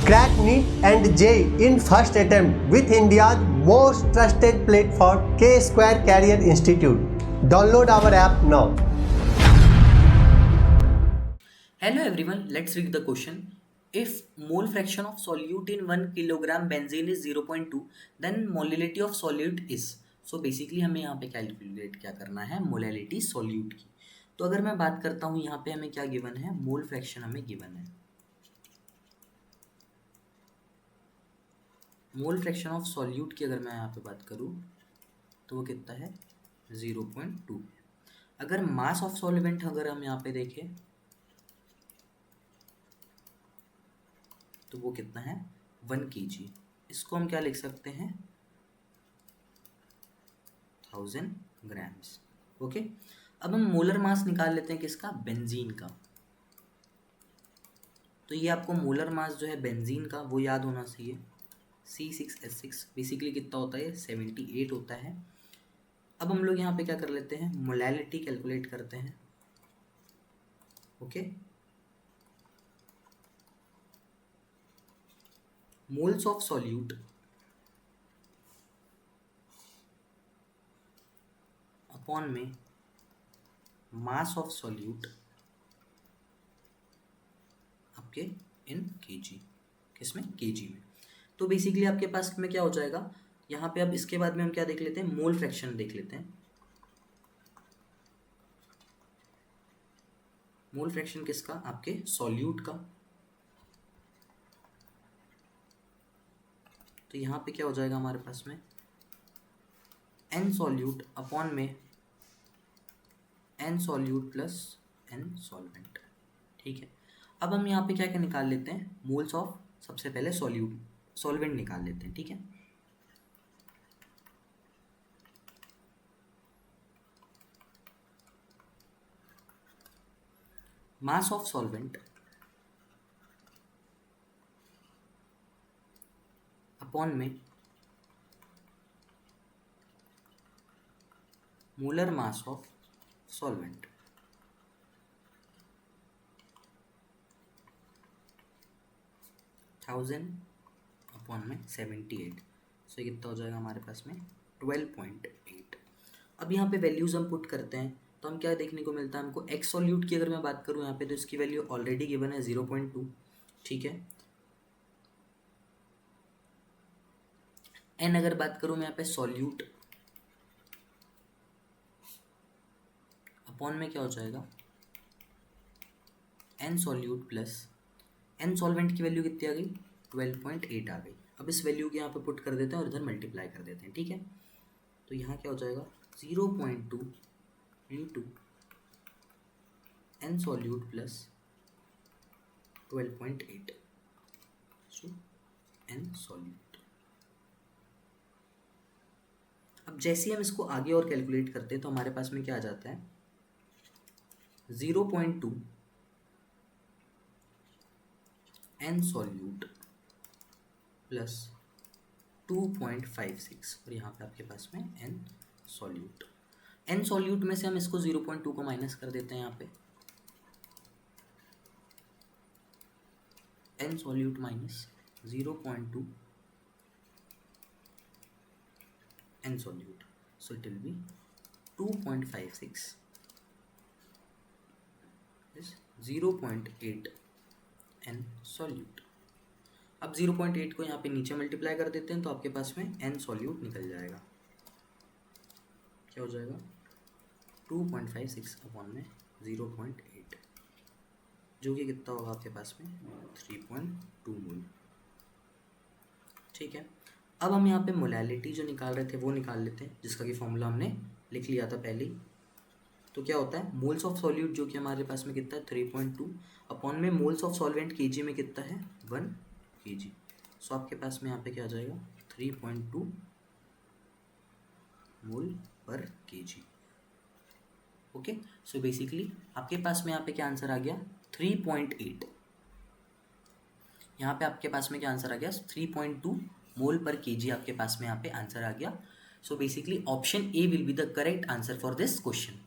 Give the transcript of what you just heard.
Crack NEET and JEE in first attempt with India's most trusted platform, K-Square Career Institute. Download our app now. Hello everyone, let's read the question. If mole fraction of solute in 1 kilogram benzene is 0.2, then molality of solute is. So basically हमें यहाँ पे calculate क्या करना है, molality solute की. तो अगर मैं बात करता हूँ यहाँ पे हमें क्या गिवन है, मोल फ्रैक्शन हमें गिवन है. मोल फ्रैक्शन ऑफ सॉल्यूट की अगर मैं यहाँ पे बात करूँ तो वो कितना है 0.2. अगर मास ऑफ सॉल्वेंट अगर हम यहाँ पे देखें तो वो कितना है 1 kg. इसको हम क्या लिख सकते हैं 1000 ग्राम्स. ओके, अब हम मोलर मास निकाल लेते हैं किसका, बेंजीन का. तो ये आपको मोलर मास जो है बेंजीन का वो याद होना चाहिए, C6H6 बेसिकली कितना होता है 78 होता है. अब हम लोग यहाँ पे क्या कर लेते हैं, मोलैलिटी कैलकुलेट करते हैं. Okay, moles of solute upon में मास ऑफ सॉल्यूट आपके इन केजी, किसमें केजी में. तो बेसिकली आपके पास में क्या हो जाएगा यहाँ पे. अब इसके बाद में हम क्या देख लेते हैं, मोल फ्रैक्शन देख लेते हैं. मोल फ्रैक्शन किसका, आपके सॉल्यूट का. तो यहाँ पे क्या हो जाएगा हमारे पास में एन सॉल्यूट अपॉन में n solute plus n solvent. ठीक है, अब हम यहाँ पे क्या क्या निकाल लेते हैं, मोल्स ऑफ, सबसे पहले सॉल्वेंट निकाल लेते हैं. ठीक है, मास ऑफ सॉल्वेंट अपॉन में molar mass of solvent. Thousand upon में 78. सो ये कितना हो जाएगा हमारे पास में 12.8. अब यहाँ पे वैल्यूज हम पुट करते हैं तो हम क्या देखने को मिलता है हमको, एक्स सॉल्यूट की अगर मैं बात करूँ यहाँ पे तो इसकी वैल्यू ऑलरेडी गिवन है 0.2. ठीक है, एन अगर बात करूँ मैं यहाँ पे सॉल्यूट अपॉन में क्या हो जाएगा n solute plus n solvent की वैल्यू कितनी आ गई 12.8 आ गई. अब इस वैल्यू के यहाँ पे पुट कर देते हैं और इधर मल्टीप्लाई कर देते हैं. ठीक है, तो यहाँ क्या हो जाएगा 0.2 इंटू एन सॉल्यूट प्लस 12.8. सो एन सॉल्यूट. अब जैसे ही हम इसको आगे और कैलकुलेट करते हैं तो हमारे पास में क्या आ जाता है 0.2 एन सॉल्यूट प्लस 2.56 और यहाँ पे आपके पास में एन सॉल्यूट. एन सॉल्यूट में से हम इसको 0.2 को माइनस कर देते हैं. यहाँ पे n solute minus 0.2 n solute. So it will be 2.56 is 0.8 n solute. अब 0.8 को यहाँ पे नीचे मल्टीप्लाई कर देते हैं तो आपके पास में एन सॉल्यूट निकल जाएगा. क्या हो जाएगा 2.56 अपॉन में 0.8 जो कि कितना होगा आपके पास में 3.2 मोल. ठीक है, अब हम यहाँ पे मोलैलिटी जो निकाल रहे थे वो निकाल लेते हैं जिसका कि फॉर्मूला हमने लिख लिया था पहले ही. तो क्या होता है मोल्स ऑफ सॉल्यूट जो कि हमारे पास में कितना है 3.2 अपॉन में मोल्स ऑफ सॉल्वेंट केजी में कितना है 1 kg. सो आपके पास में यहाँ पे क्या आ जाएगा 3.2 मोल पर केजी. ओके, सो बेसिकली आपके पास में यहाँ पे क्या आंसर आ गया 3.8. यहाँ पे आपके पास में क्या आंसर आ गया 3.2 मोल पर केजी आपके पास में यहाँ पे आंसर आ गया. So basically option A will be the correct answer for this question.